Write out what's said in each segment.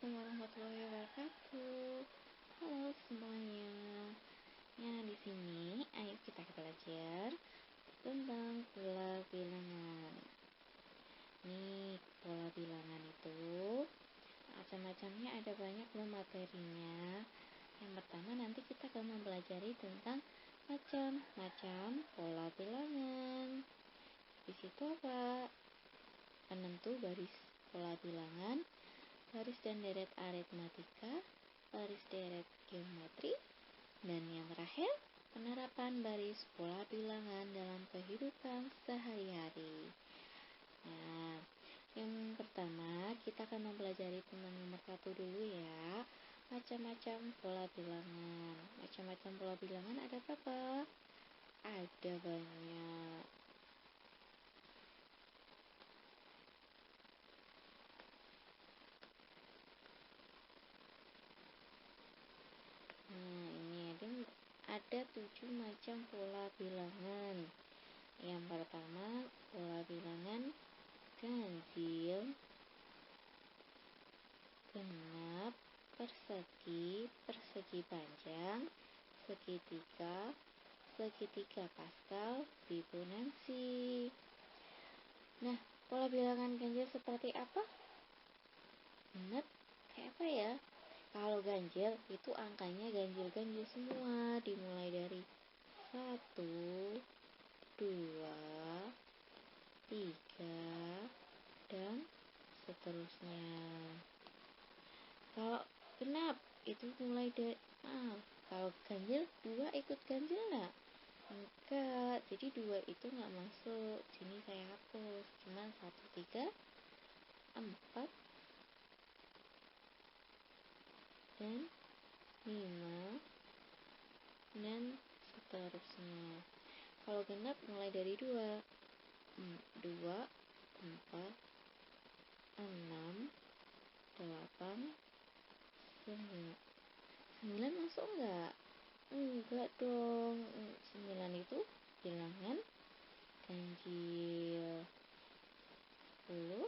Assalamualaikum warahmatullahi wabarakatuh. Halo semuanya. Di sini ayo kita belajar tentang pola bilangan. Nih, pola bilangan itu macam-macamnya, ada banyak loh materinya. Yang pertama nanti kita akan mempelajari tentang macam-macam pola bilangan. Di situ apa? Penentu baris pola bilangan, baris dan deret aritmatika, baris deret geometri, dan yang terakhir penerapan baris pola bilangan dalam kehidupan sehari-hari. Nah, yang pertama kita akan mempelajari tentang nomor 1 dulu ya. Macam-macam pola bilangan. Macam-macam pola bilangan ada berapa? Ada banyak. Ini ada 7 macam pola bilangan. Yang pertama, pola bilangan ganjil, genap, persegi, persegi panjang, segitiga, segitiga Pascal, Fibonacci. Nah, pola bilangan ganjil seperti apa? Benar, kayak apa ya? Kalau ganjil itu angkanya ganjil-ganjil semua, dimulai dari 1, 2, 3, dan seterusnya. Kalau genap itu mulai dari kalau ganjil 2 ikut ganjil enggak? Enggak, jadi 2 itu enggak masuk. Sini saya hapus, cuma 1, 3, 4, dan 5, dan seterusnya. Kalau genap mulai dari 2, 2, 4, 6, 8, 9 masuk enggak? Enggak dong. 9 itu bilangan ganjil. 10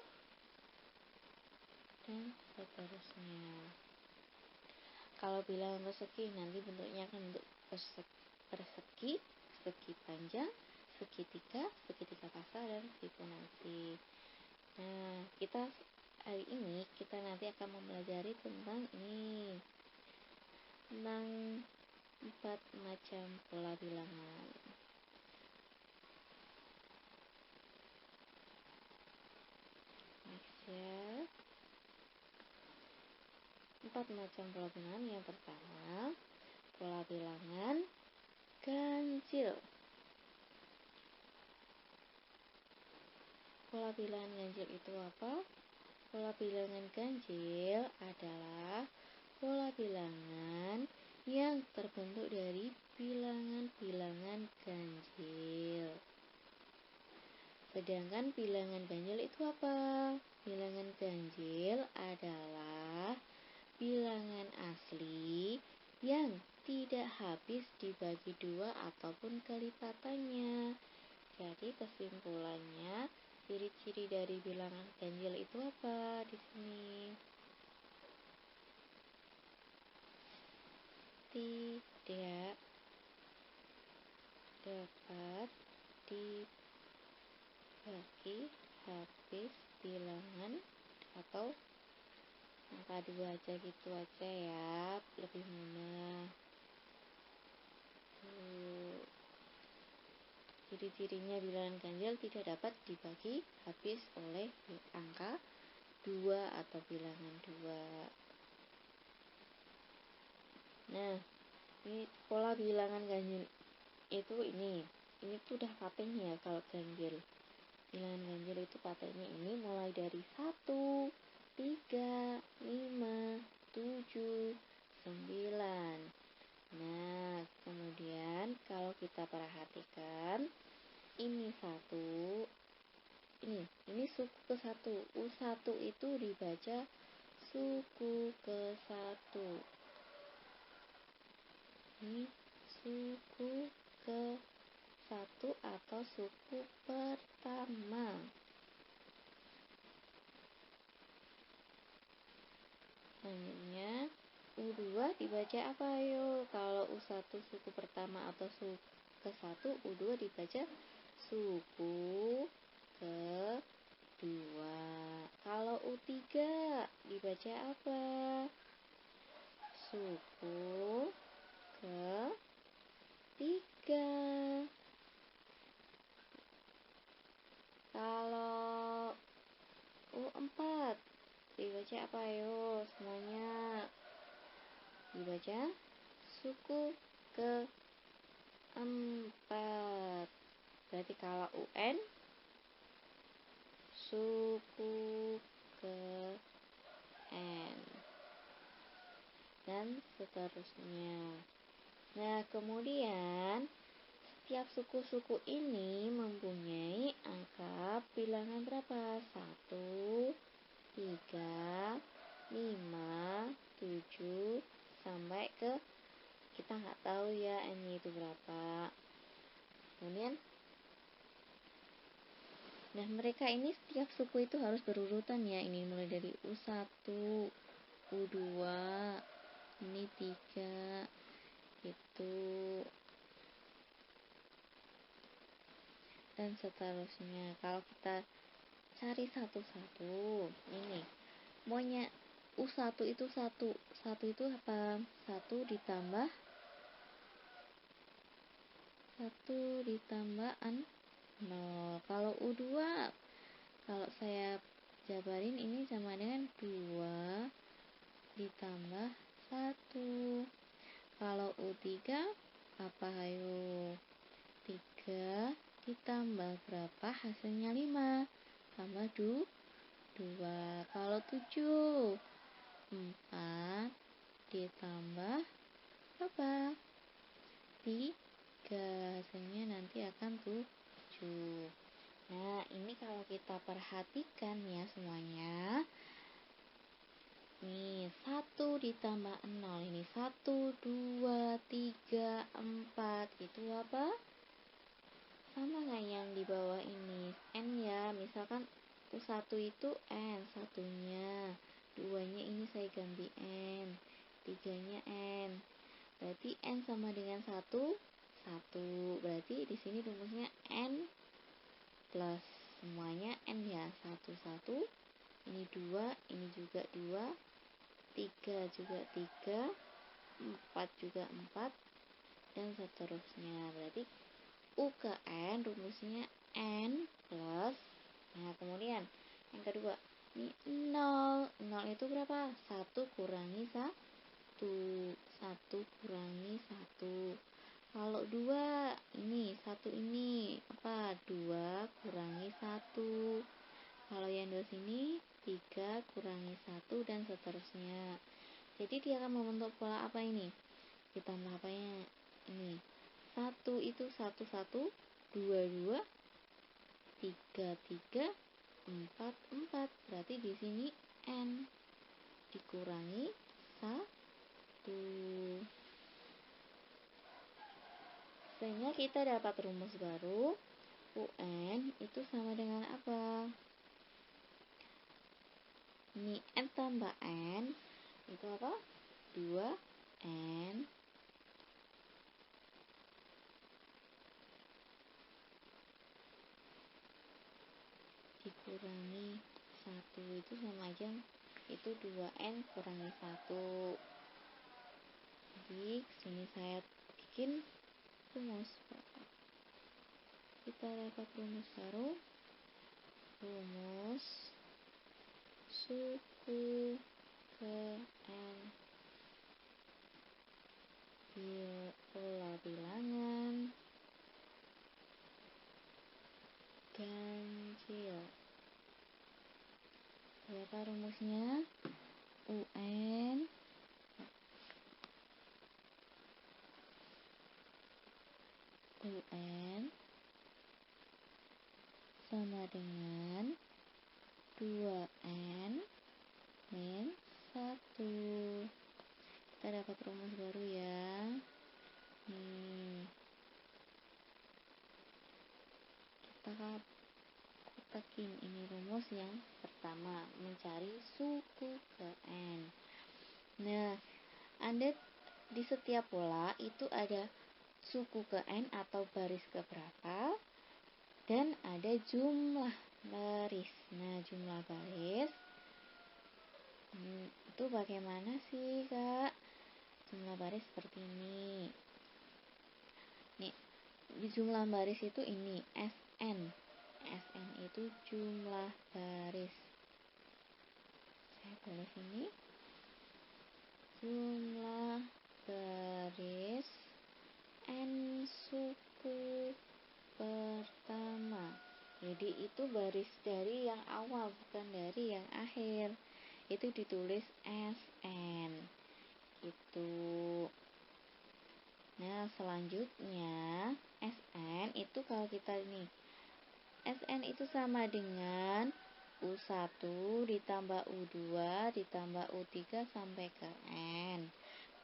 dan seterusnya. Kalau bilangan persegi nanti bentuknya akan bentuk persegi, persegi panjang, segitiga, segitiga Pascal, dan Fibonacci. Nah, hari ini kita nanti akan mempelajari tentang ini, tentang 4 macam pola bilangan. Next ya. 4 macam pola bilangan. Yang pertama, pola bilangan ganjil. Pola bilangan ganjil itu apa? Pola bilangan ganjil adalah pola bilangan yang terbentuk dari bilangan-bilangan ganjil. Sedangkan bilangan ganjil itu apa? Bilangan ganjil adalah bilangan asli yang tidak habis dibagi 2 ataupun kelipatannya. Jadi kesimpulannya, ciri-ciri dari bilangan ganjil itu apa di sini? Tidak dapat dibagi habis bilangan, atau angka 2 aja gitu aja ya, lebih mudah. Ciri-cirinya bilangan ganjil tidak dapat dibagi habis oleh angka 2 atau bilangan 2. Nah, ini pola bilangan ganjil itu ini tuh udah patenya. Kalau ganjil, bilangan ganjil itu patenya ini mulai dari 1, 3, 5, 7, 9. Nah, kemudian kalau kita perhatikan, ini 1, ini suku ke 1. U1 itu dibaca suku ke 1. Ini suku ke 1 atau suku pertama. Nah, U2 dibaca apa ayo? Kalau U1 suku pertama atau suku ke-1, U2 dibaca suku ke-2. Kalau U3 dibaca apa? Suku ke-3. Kalau U4 dibaca apa ayo semuanya? Dibaca suku ke-4. Berarti kalau UN suku ke-N dan seterusnya. Nah, kemudian setiap suku-suku ini mempunyai angka bilangan berapa? 1, 3, 5, 7 sampai ke kita nggak tahu ya N-nya itu berapa. Kemudian nah, mereka ini setiap suku itu harus berurutan ya. Ini mulai dari U1, U2, ini 3 itu dan seterusnya. Kalau kita cari satu-satu, ini maunya U1 itu 1 itu apa? 1 ditambah 0. Kalau U2 kalau saya jabarin ini sama dengan 2 ditambah 1. Kalau U3 apa ayo? 3 ditambah berapa? Hasilnya 5 tambah 2. Kalau 7 4 ditambah apa? 3. Hasilnya nanti akan 7. Nah, ini kalau kita perhatikan ya semuanya. Nih, 1 ditambah 0 ini 1, 2, 3, 4 itu apa? Sama nggak yang di bawah ini? N ya, misalkan U1 itu N, satunya, 2-nya ini saya ganti N, 3-nya N. Berarti N sama dengan 1, 1. Berarti di sini rumusnya N plus semuanya N ya, 1, 1. Ini 2, ini juga 2. 3 juga 3, 4 juga 4, dan seterusnya. Berarti U ke N rumusnya N plus, nah kemudian yang kedua, ini 0. 0 itu berapa? 1 kurangi 1. 1 kurangi 1. Kalau 2, ini 1 ini apa? 2 kurangi 1. Kalau yang di sini 3 kurangi 1 dan seterusnya. Jadi dia akan membentuk pola apa ini? Ditambah apanya? Ini 1 itu 1, 1, 2, 2, 3, 3, 4, 4. Berarti di sini N dikurangi 1. Sehingga kita dapat rumus baru. UN itu sama dengan apa? Ini N tambah N itu apa? 2N dikurangi 1 itu sama aja, itu 2N kurangi 1. Jadi sini saya bikin rumus. Kita dapat rumus baru. Rumus suku ke N pola bilangan ganjil. Berapa rumusnya? UN sama dengan 2N min 1. Kita dapat rumus baru ya. Kita kutakin ini rumus yang pertama, mencari suku ke N. Nah, Anda di setiap pola itu ada suku ke N atau baris ke berapa, dan ada jumlah baris. Nah, jumlah baris itu bagaimana sih, Kak? Jumlah baris seperti ini. Nih, di jumlah baris itu ini SN. SN itu jumlah baris. Saya tulis ini jumlah baris N suku pertama. Jadi itu baris dari yang awal, bukan dari yang akhir. Itu ditulis SN gitu. Nah, selanjutnya SN itu kalau kita ini SN itu sama dengan U1 ditambah U2 ditambah U3 sampai ke N.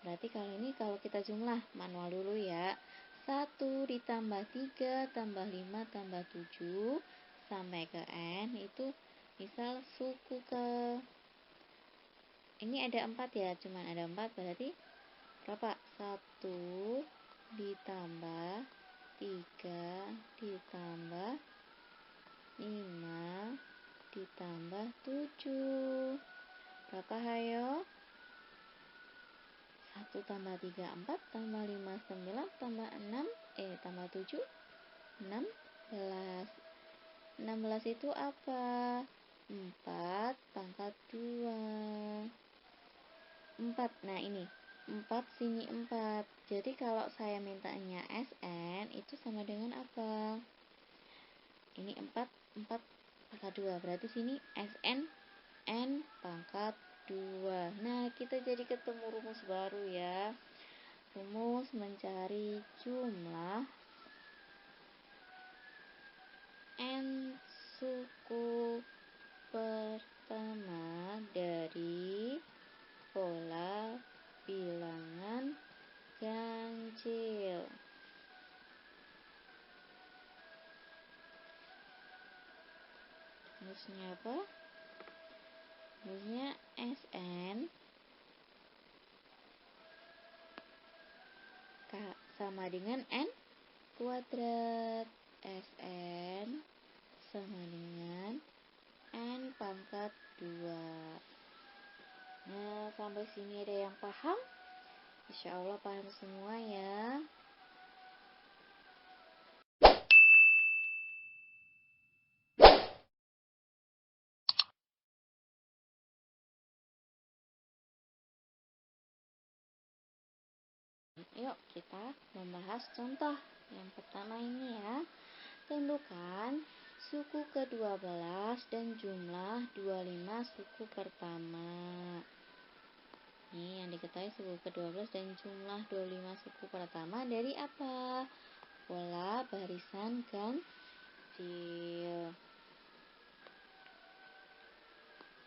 Berarti kalau kita jumlah manual dulu ya. 1 ditambah 3 tambah 5 tambah 7 sampai ke N itu misal suku ke ini ada 4 ya, cuman ada 4 berarti berapa? 1 ditambah 3 ditambah 5 ditambah 7 berapa hayo? 1 tambah 3 4 tambah 5 9 tambah 6 tambah 7 16. 16 itu apa? 4 pangkat 2 4. Nah ini 4 sini 4. Jadi kalau saya mintanya SN itu sama dengan apa? Ini 4 pangkat 2. Berarti sini SN N pangkat 2. Nah, kita jadi ketemu rumus baru ya. Rumus mencari jumlah N suku pertama dari pola bilangan ganjil. Rumusnya apa? Rumusnya SN sama dengan N kuadrat. SN sama dengan N pangkat 2. Nah, sampai sini ada yang paham? Insya Allah paham semua ya. Yuk kita membahas contoh yang pertama ini ya. Tentukan suku ke-12 dan jumlah 25 suku pertama. Ini yang diketahui suku ke-12 dan jumlah 25 suku pertama dari apa? Pola barisan ganjil.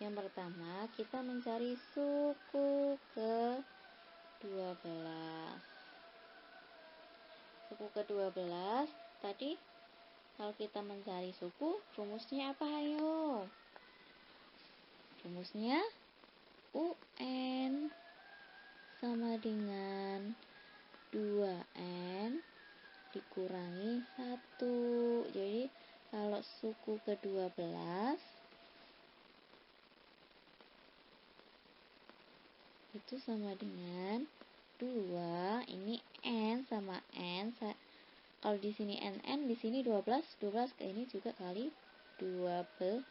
Yang pertama kita mencari suku ke-12. Suku ke-12 tadi kalau kita mencari suku, rumusnya apa ayo? Rumusnya UN sama dengan 2N dikurangi 1. Jadi kalau suku ke-12 itu sama dengan 2, ini N sama N. Kalau di sini NN, di sini 12 ke ini juga kali 12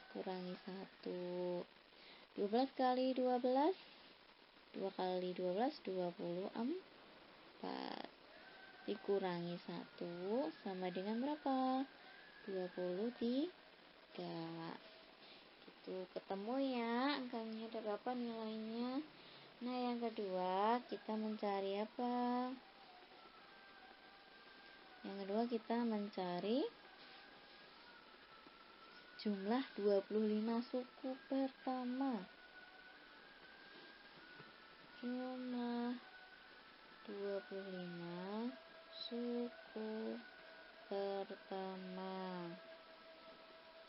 kurangi 1. 12 kali 12 2 kali 12 24 dikurangi 1 sama dengan berapa? 23. Itu ketemu ya angkanya ada berapa nilainya. Nah, yang kedua kita mencari apa? Yang kedua kita mencari jumlah 25 suku pertama. Jumlah 25 suku pertama.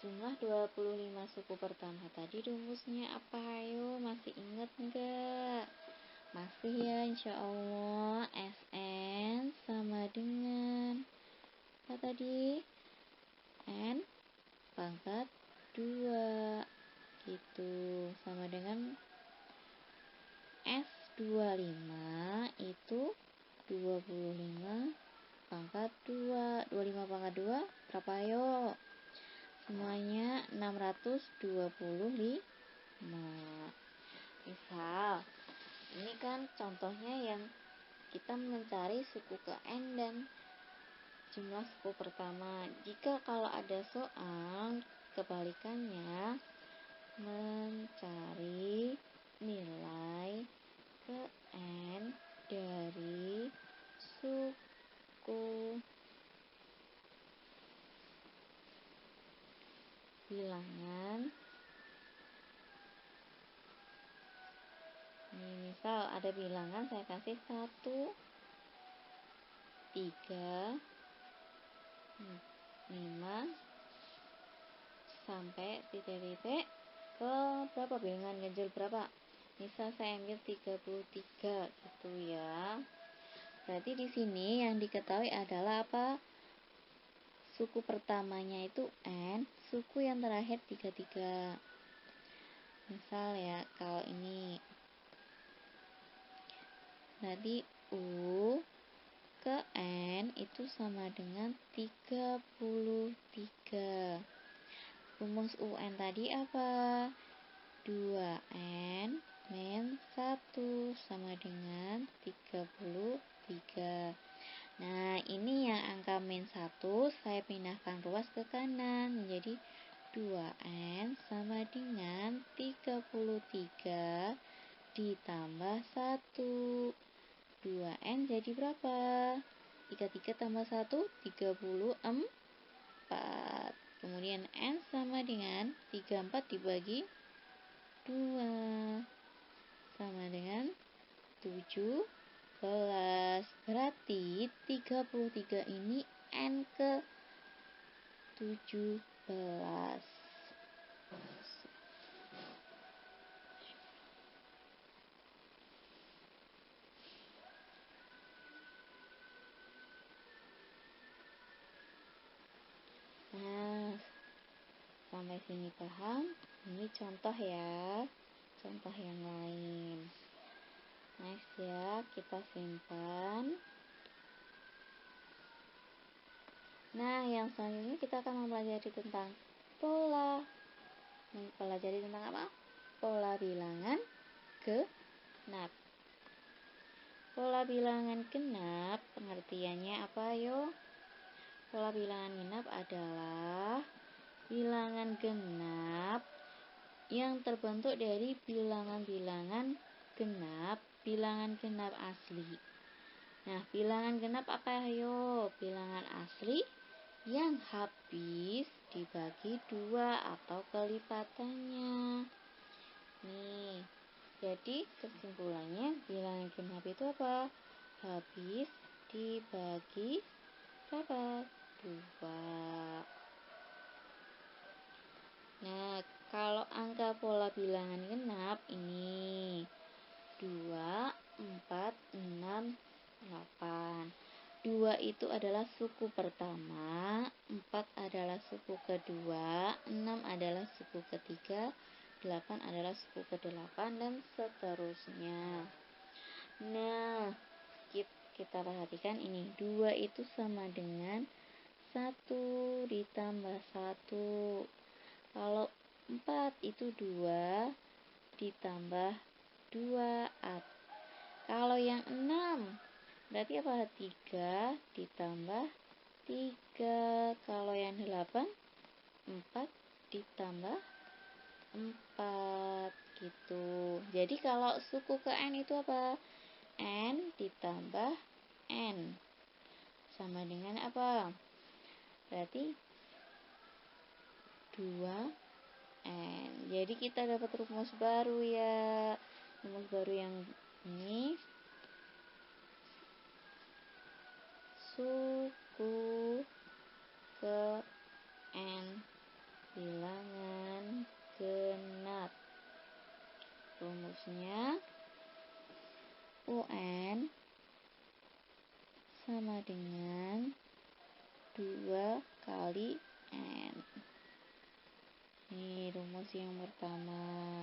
Jumlah 25 suku pertama tadi rumusnya apa ayo? Masih ingat enggak? ya, insya Allah Sn sama dengan apa tadi? N pangkat 2 gitu, sama dengan S25 itu 25 pangkat 2. 25 pangkat 2 berapa yo? Semuanya 625. Misal ini kan contohnya yang kita mencari suku ke N dan jumlah suku pertama. Jika kalau ada soal kebalikannya, mencari nilai ke N dari suku bilangan. Ini misal ada bilangan, saya kasih 1, 3, 5 sampai titik-titik ke berapa, bilangan ganjil berapa. Misal saya ambil 33 gitu ya. Berarti di sini yang diketahui adalah apa? Suku pertamanya itu N, suku yang terakhir 33. Misal ya, kalau ini berarti U ke N itu sama dengan 33. Rumus UN tadi apa? 2N min 1 sama dengan 33. Nah, ini yang angka min 1 saya pindahkan ruas ke kanan menjadi 2N sama dengan 33 ditambah 1. 2N jadi berapa? 33 tambah 1, 34. Kemudian N sama dengan 34 dibagi 2 sama dengan 17. Berarti 33 ini N ke 17. Nah, sampai sini paham? Ini contoh ya, contoh yang lain. Next ya, kita simpan. Nah, yang selanjutnya kita akan mempelajari tentang pola. Mempelajari tentang apa? Pola bilangan genap. Pola bilangan genap pengertiannya apa yo? Pola bilangan genap adalah bilangan genap yang terbentuk dari bilangan-bilangan genap, bilangan genap asli. Nah, bilangan genap apa yo? Bilangan asli yang habis dibagi 2 atau kelipatannya. Nih, jadi kesimpulannya bilangan genap itu apa? Habis dibagi berapa? 2. Nah, kalau angka pola bilangan genap ini 2, 4, 6, 8. 2 itu adalah suku pertama, 4 adalah suku kedua, 6 adalah suku ketiga, 8 adalah suku ke-8 dan seterusnya. Nah, kita perhatikan ini 2 itu sama dengan 1 ditambah 1. Kalau 4 itu 2 ditambah 2. Kalau yang 6 berarti apa? 3 ditambah 3. Kalau yang 8 4 ditambah 4 gitu. Jadi kalau suku ke N itu apa? N ditambah N sama dengan apa? Berarti 2N. Jadi kita dapat rumus baru ya. Rumus baru yang ini suku ke N bilangan genap. Rumusnya UN sama dengan 2 kali N. Ini rumus yang pertama.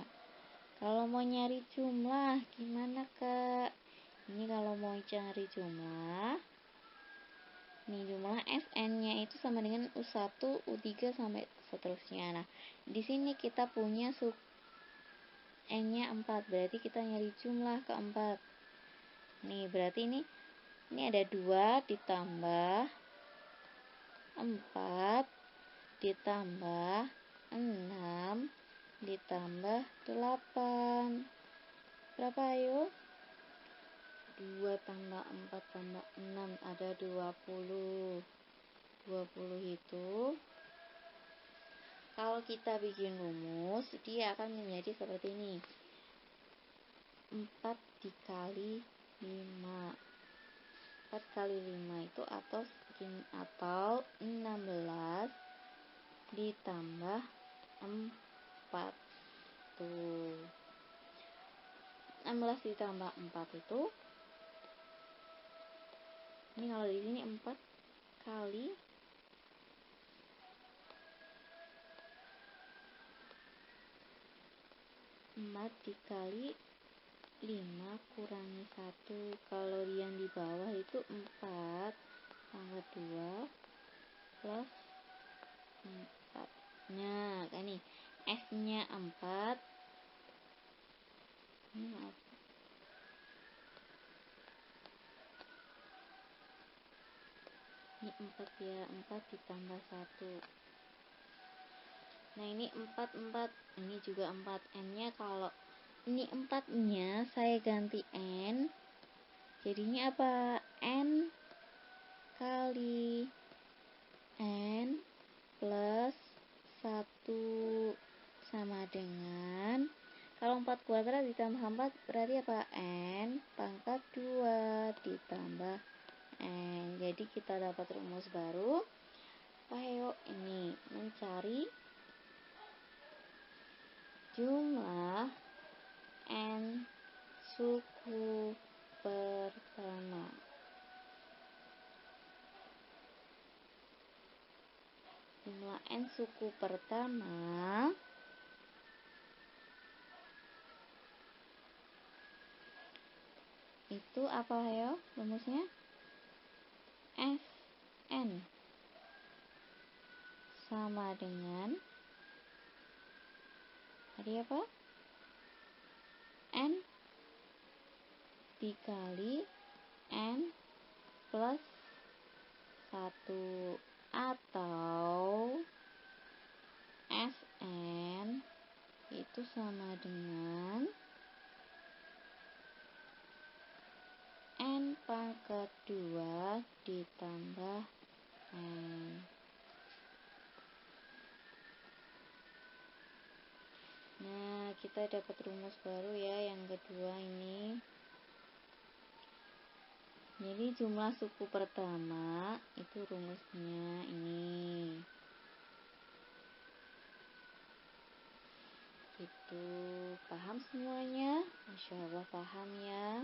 Kalau mau nyari jumlah, gimana Kak? Ini kalau mau cari jumlah, nih jumlah Fn-nya itu sama dengan U1, U3 sampai seterusnya. Nah, di sini kita punya N-nya 4, berarti kita nyari jumlah keempat. Nih, berarti ini ada 2 ditambah 4 ditambah 6 ditambah 8. Berapa ayo? 2 tambah 4 tambah 6 ada 20. 20 itu kalau kita bikin rumus, dia akan menjadi seperti ini. 4 dikali 5. 4 kali 5 itu atau 16 ditambah 4. Tuh. 16 ditambah 4 itu, ini kalau di sini 4 kali 4 dikali 5 kurangi 1. Kalau yang di bawah itu 4 pangkat 2 plus 4. Nah, kan nih S-nya 4. Maaf. Ini 4 ya, 4 ditambah 1. Nah, ini 4. Ini juga 4. N-nya kalau ini 4-nya saya ganti N. Jadinya apa? N kali N plus 1 sama dengan, kalau 4 kuadrat ditambah 4 berarti apa? N pangkat 2 ditambah N. Jadi kita dapat rumus baru. Ayo ini mencari jumlah N suku pertama. Jumlah N suku pertama itu apa ya rumusnya? Fn sama dengan tadi apa? N dikali N plus 1 atau Fn itu sama dengan N pangkat 2 ditambah N. Nah, kita dapat rumus baru ya yang kedua ini. Jadi jumlah suku pertama itu rumusnya ini. Gitu. Paham semuanya? Masya Allah paham ya.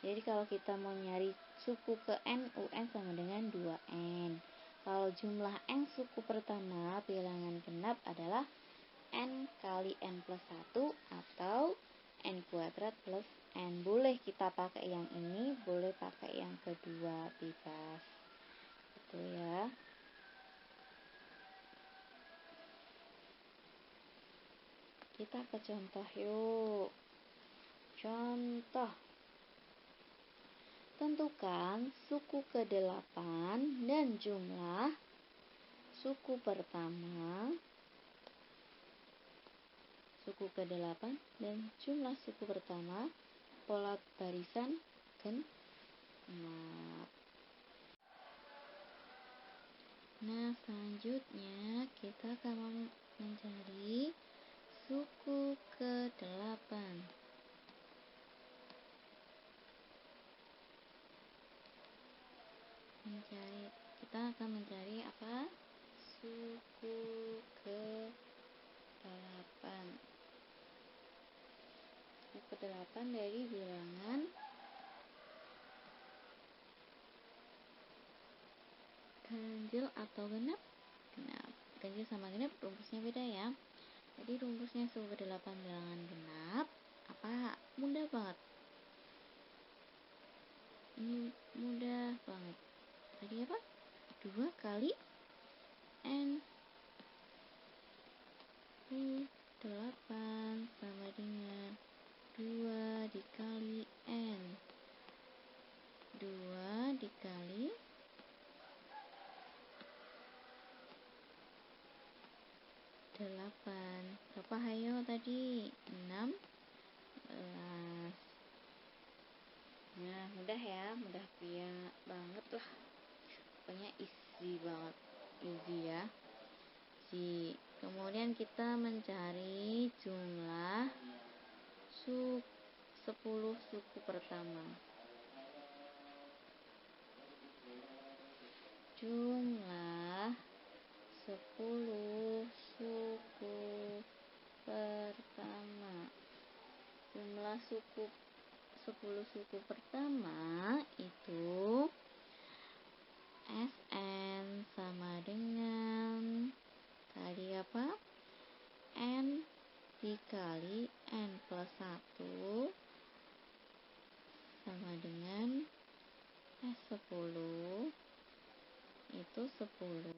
Jadi kalau kita mau nyari suku ke N, UN sama dengan 2N. Kalau jumlah N suku pertama bilangan genap adalah N kali N plus 1 atau N kuadrat plus N. Boleh kita pakai yang ini, boleh pakai yang kedua, bebas. Gitu ya. Kita ke contoh yuk. Contoh. Tentukan suku ke-8 dan jumlah suku pertama. Suku ke-8 dan jumlah suku pertama. Pola barisan genap. Nah, selanjutnya kita akan mencari suku ke-8. Kita akan mencari apa? Suku ke-8. Suku ke-8 dari bilangan ganjil atau genap? Genap. Ganjil sama genap rumusnya beda ya. Jadi rumusnya suku ke-8 bilangan genap apa? Mudah banget. Ini mudah banget. Tadi apa? 2 kali N 8 sama dengan 2 dikali N. 2 dikali 8. Berapa hayo tadi? 16. Nah, mudah ya, mudah banget lah. Pokoknya easy banget. Easy ya. Kemudian kita mencari jumlah 10 suku pertama. Jumlah 10 suku pertama. Jumlah 10 suku pertama itu Sn sama dengan tadi apa? N dikali N plus 1 sama dengan S10 itu 10.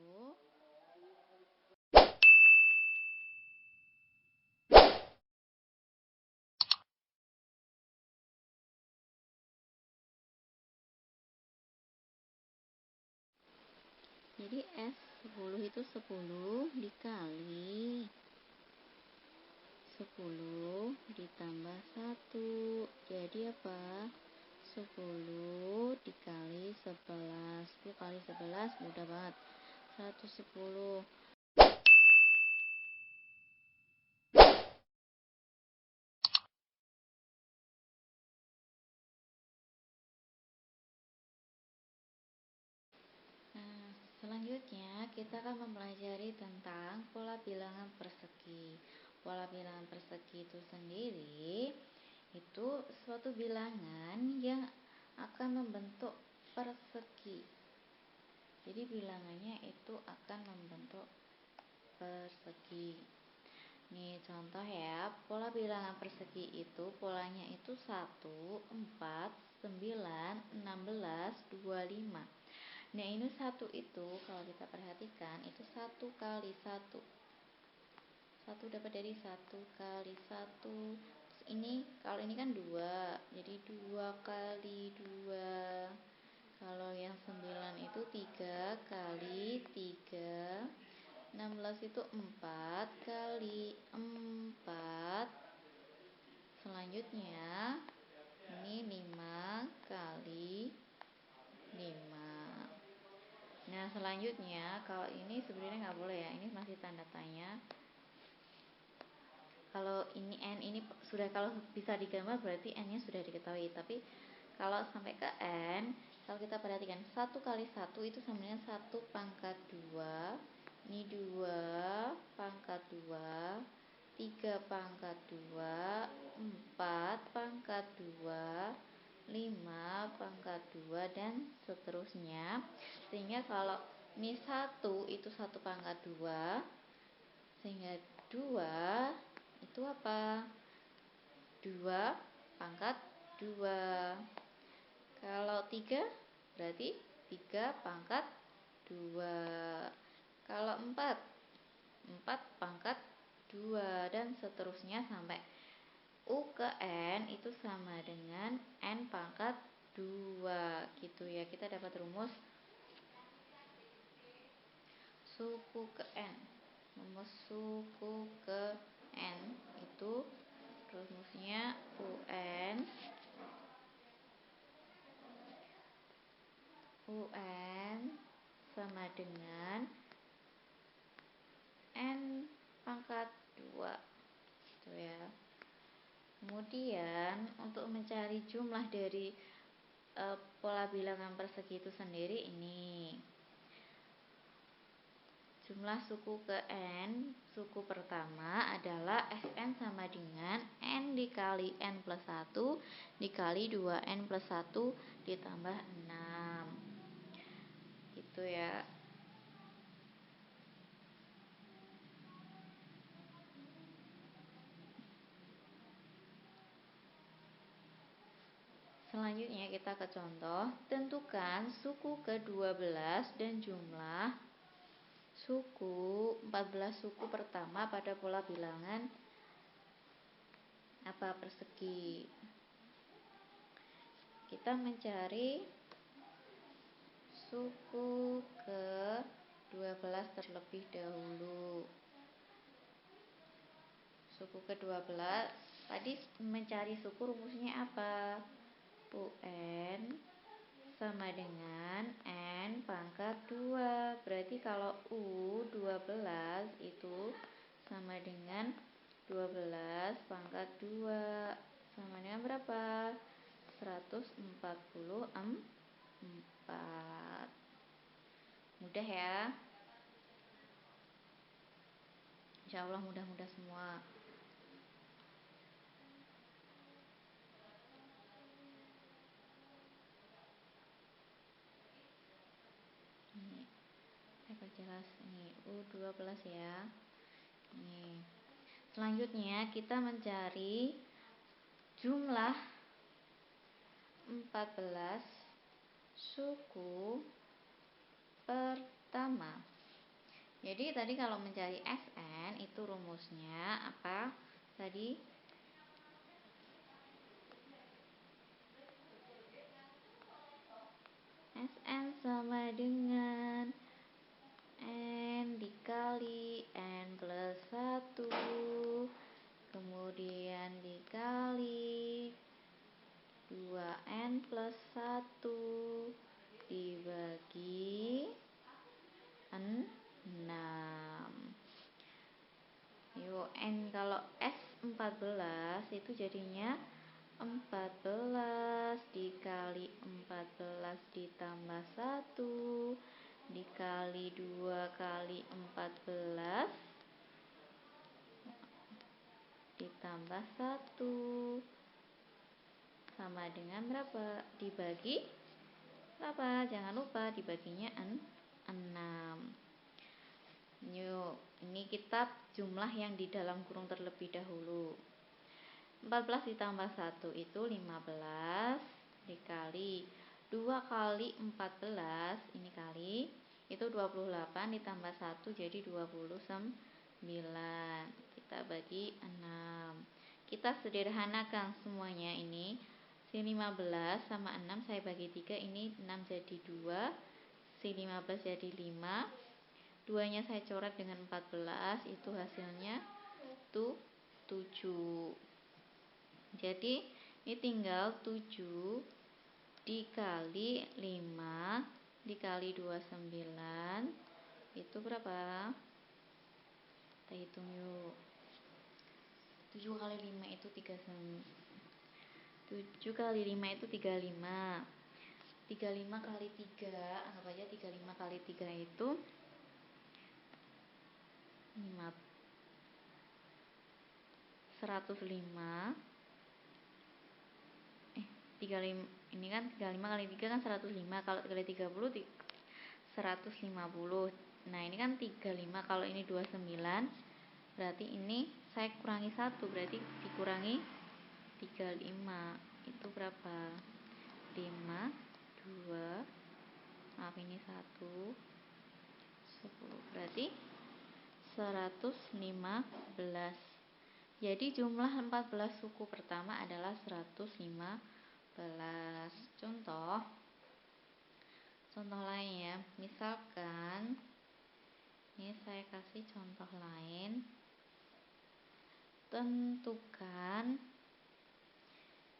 Jadi S10 itu 10 dikali 10 ditambah 1. Jadi apa? 10 dikali 11. 10 kali 11 mudah banget. 110. Nah, selanjutnya kita akan mempelajari tentang pola bilangan persegi. Pola bilangan persegi itu sendiri itu suatu bilangan yang akan membentuk persegi. Jadi bilangannya itu akan membentuk persegi. Nih contoh ya, pola bilangan persegi itu polanya itu 1, 4, 9, 16, 25. Nah ini 1 itu kalau kita perhatikan itu 1 kali 1. 1 dapat dari 1 kali 1. Ini kalau ini kan 2, jadi 2 kali 2. Kalau yang 9 itu 3 kali 3. 16 itu 4 kali 4. Selanjutnya ini 5 kali 5. Nah selanjutnya kalau ini sebenarnya nggak boleh ya, ini masih tanda tanya. Kalau ini N ini sudah, kalau bisa digambar berarti N nya sudah diketahui. Tapi kalau sampai ke N, kalau kita perhatikan 1 kali 1 itu sama dengan 1 pangkat 2. Ini 2 pangkat 2, 3 pangkat 2, 4 pangkat 2, 5 pangkat 2 dan seterusnya. Sehingga kalau ini 1 itu 1 pangkat 2, sehingga 2 itu apa? 2 pangkat 2. Kalau 3 berarti 3 pangkat 2. Kalau 4 pangkat 2 dan seterusnya sampai U ke N itu sama dengan N pangkat 2 gitu ya. Kita dapat rumus suku ke N. Rumus suku ke N itu rumusnya UN sama dengan N pangkat 2 gitu ya. Kemudian untuk mencari jumlah dari pola bilangan persegi itu sendiri, ini jumlah suku ke N, suku pertama adalah Sn sama dengan N dikali N plus 1 dikali 2N plus 1 ditambah 6 gitu ya. Selanjutnya kita ke contoh. Tentukan suku ke-12 dan jumlah suku 14 suku pertama pada pola bilangan apa persegi. Kita mencari suku ke-12 terlebih dahulu. Suku ke-12 tadi mencari suku rumusnya apa? UN sama dengan N pangkat 2. Berarti kalau U12 itu sama dengan 12 pangkat 2 sama dengan berapa? 144. Mudah ya? Insya Allah mudah-mudah semua. Ini saya perjelas ini U12 ya. Ini. Selanjutnya kita mencari jumlah 14 suku pertama. Jadi tadi kalau mencari SN itu rumusnya apa? Tadi SN sama dengan N dikali N plus 1, kemudian dikali 2N plus 1 dibagi 6. Yuk, N kalau S14 itu jadinya 14 dikali 14 ditambah 1 dikali 2 kali 14 ditambah 1 sama dengan berapa? Dibagi berapa? Jangan lupa dibaginya 6. Yuk, ini kita jumlah yang di dalam kurung terlebih dahulu. 14 ditambah 1 itu 15 dikali 2 kali 14 ini kali itu 28 ditambah 1 jadi 29. Kita bagi 6. Kita sederhanakan semuanya ini. Si 15 sama 6 saya bagi 3, ini 6 jadi 2, si 15 jadi 5. 2-nya saya coret dengan 14, itu hasilnya tuh 7. Jadi ini tinggal 7 dikali 5 dikali 29 itu berapa? Kita hitung yuk. 7 kali 5 itu 7 kali 5 itu 35. 35 kali 3, anggap aja 35 kali 3 itu 105. 35 ini kan 35 kali 3 kan 105, kalau kali 30 150. Nah, ini kan 35, kalau ini 29 berarti ini saya kurangi 1, berarti dikurangi 35 itu berapa? 5 2 maaf ini 1 10 berarti 115. Jadi jumlah 14 suku pertama adalah 115. Contoh lain ya. Misalkan ini saya kasih contoh lain. Tentukan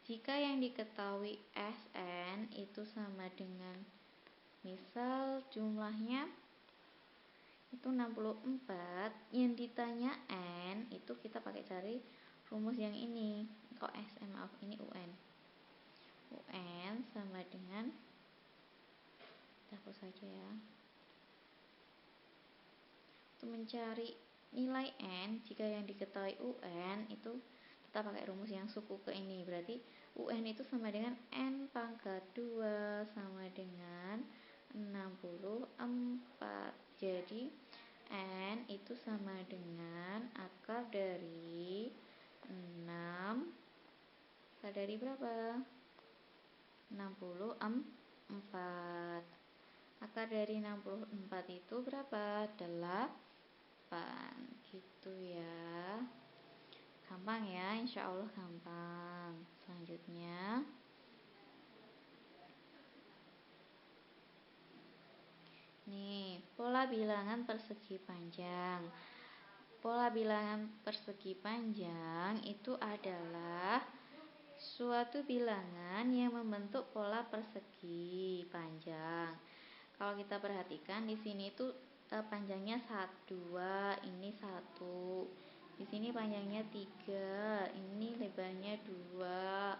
jika yang diketahui SN itu sama dengan, misal jumlahnya itu 64, yang ditanya N itu kita pakai cari rumus yang ini. Kok SN, maaf ini UN. UN sama dengan, kita hapus saja ya. Untuk mencari nilai N, jika yang diketahui UN itu kita pakai rumus yang suku ke ini. Berarti UN itu sama dengan N pangkat 2 sama dengan 64. Jadi N itu sama dengan akar dari 6 akar dari berapa? 64. Akar dari 64 itu berapa? 8. Gitu ya. Gampang ya, insya Allah gampang. Selanjutnya nih, pola bilangan persegi panjang. Pola bilangan persegi panjang itu adalah suatu bilangan yang membentuk pola persegi panjang. Kalau kita perhatikan di sini tuh panjangnya 2, ini 1. Di sini panjangnya 3, ini lebarnya 2,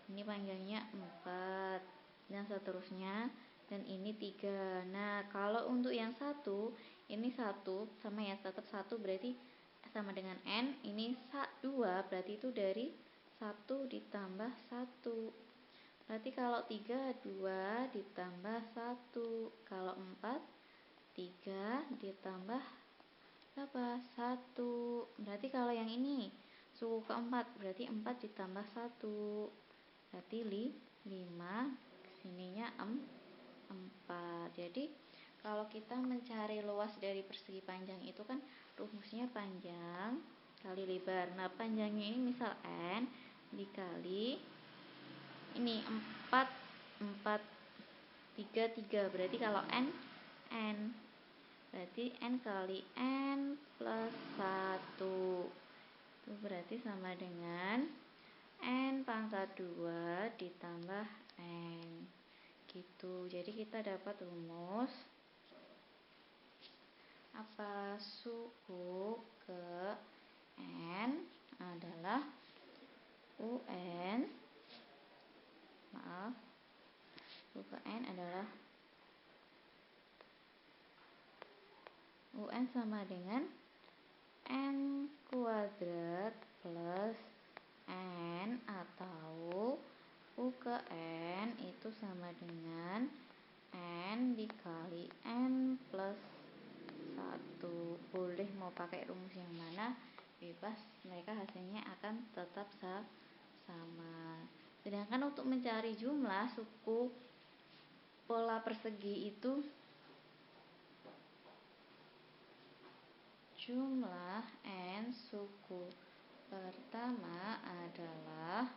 ini panjangnya 4, dan seterusnya, dan ini 3. Nah, kalau untuk yang 1, ini 1 sama ya, tetap 1 berarti sama dengan N. Ini 2 berarti itu dari 1 ditambah 1. Berarti kalau 3, 2 ditambah 1. Kalau 4, 3 ditambah berapa? 1. Berarti kalau yang ini suku keempat, berarti 4 ditambah 1. Berarti 5. Sininya 4. Jadi kalau kita mencari luas dari persegi panjang itu kan rumusnya panjang kali lebar. Nah, panjangnya ini misal N dikali ini 4, 3, 3. Berarti kalau N berarti N kali N plus 1. Itu berarti sama dengan N pangkat 2 ditambah N. Gitu. Jadi kita dapat rumus apa? Suku ke N adalah UN. Suku ke N adalah UN sama dengan N kuadrat plus N, atau U ke N itu sama dengan N dikali N plus 1. Boleh mau pakai rumus yang mana, bebas, mereka hasilnya akan tetap sama. Sedangkan untuk mencari jumlah suku pola persegi itu, jumlah N suku pertama adalah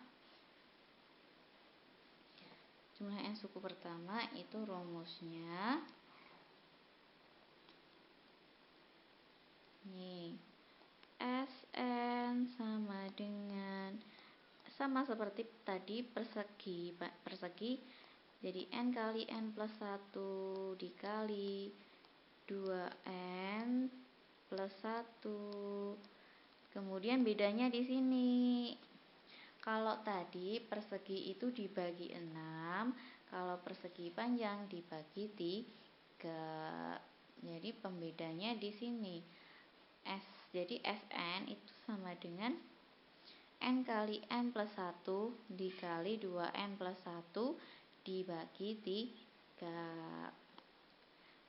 itu rumusnya nih, Sn sama dengan, sama seperti tadi persegi, jadi N kali N plus 1 dikali 2N plus 1. Kemudian bedanya di sini. Kalau tadi persegi itu dibagi 6, kalau persegi panjang dibagi 3. Jadi pembedanya di sini. Jadi Sn itu sama dengan N kali N plus 1 dikali 2N plus 1 dibagi 3.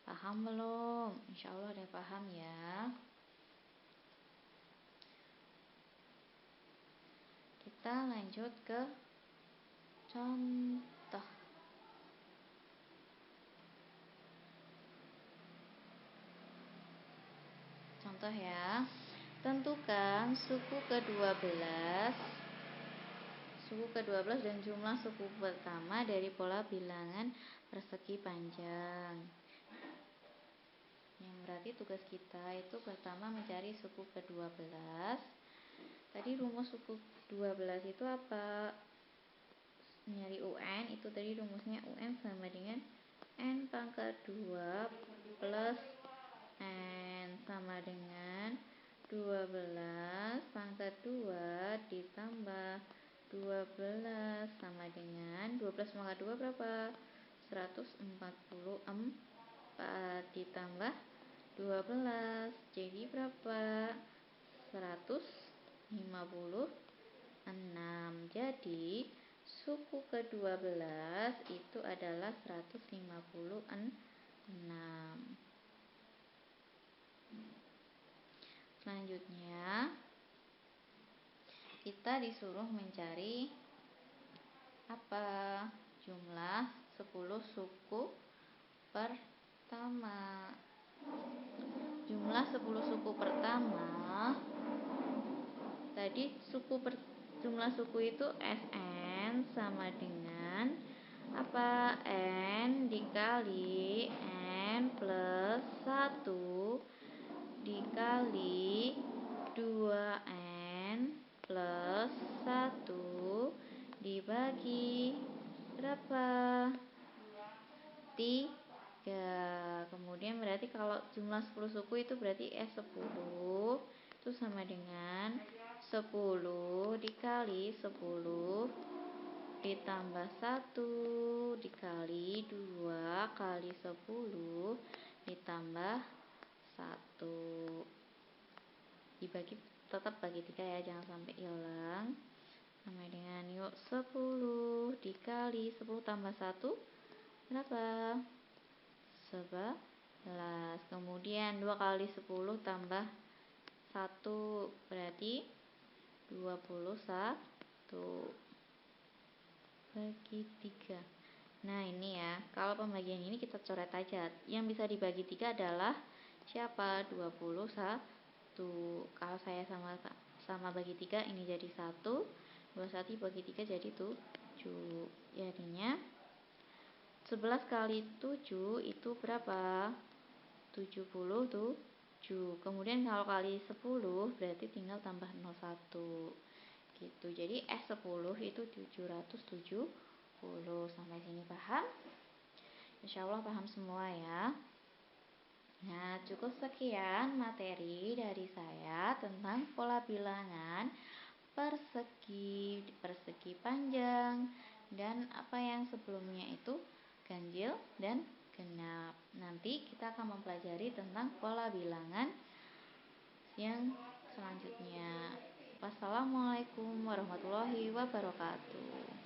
Paham belum? Insya Allah udah paham ya. Kita lanjut ke contoh. Contoh ya. Tentukan suku ke-12 dan jumlah suku pertama dari pola bilangan persegi panjang. Yang berarti tugas kita itu pertama mencari suku ke-12. Tadi rumus suku 12 itu apa? Nyari UN, itu tadi rumusnya UN sama dengan N pangkat 2 plus N sama dengan 12 pangkat 2 ditambah 12 sama dengan 12 pangkat 2 berapa? 144 ditambah 12 jadi berapa? 156. Jadi suku ke-12 itu adalah 156. Selanjutnya kita disuruh mencari apa? suku pertama. Jumlah 10 suku pertama. Tadi jumlah suku itu Sn sama dengan apa? N dikali N plus 1 dikali 2N plus 1 dibagi berapa? 3. Kemudian berarti kalau jumlah 10 suku itu berarti S10 itu sama dengan 10 dikali 10 ditambah 1 dikali 2 kali 10 ditambah 1 dibagi, tetap bagi 3 ya, jangan sampai hilang. Sama dengan yuk 10 dikali 10 tambah 1 berapa? 11. Kemudian 2 kali 10 tambah 1 berarti 21 bagi 3. Nah ini ya, kalau pembagian ini kita coret aja. Yang bisa dibagi 3 adalah siapa? 21. Kalau saya sama bagi 3 ini jadi 1, 21 bagi 3 jadi 7. Jadinya 11 kali 7 itu berapa? 77. Kemudian kalau kali 10 berarti tinggal tambah 01 gitu. Jadi S10 itu 770. Sampai sini paham? Insyaallah paham semua ya. Nah, cukup sekian materi dari saya tentang pola bilangan persegi, persegi panjang, dan apa yang sebelumnya itu ganjil dan genap. Nanti kita akan mempelajari tentang pola bilangan yang selanjutnya. Wassalamualaikum warahmatullahi wabarakatuh.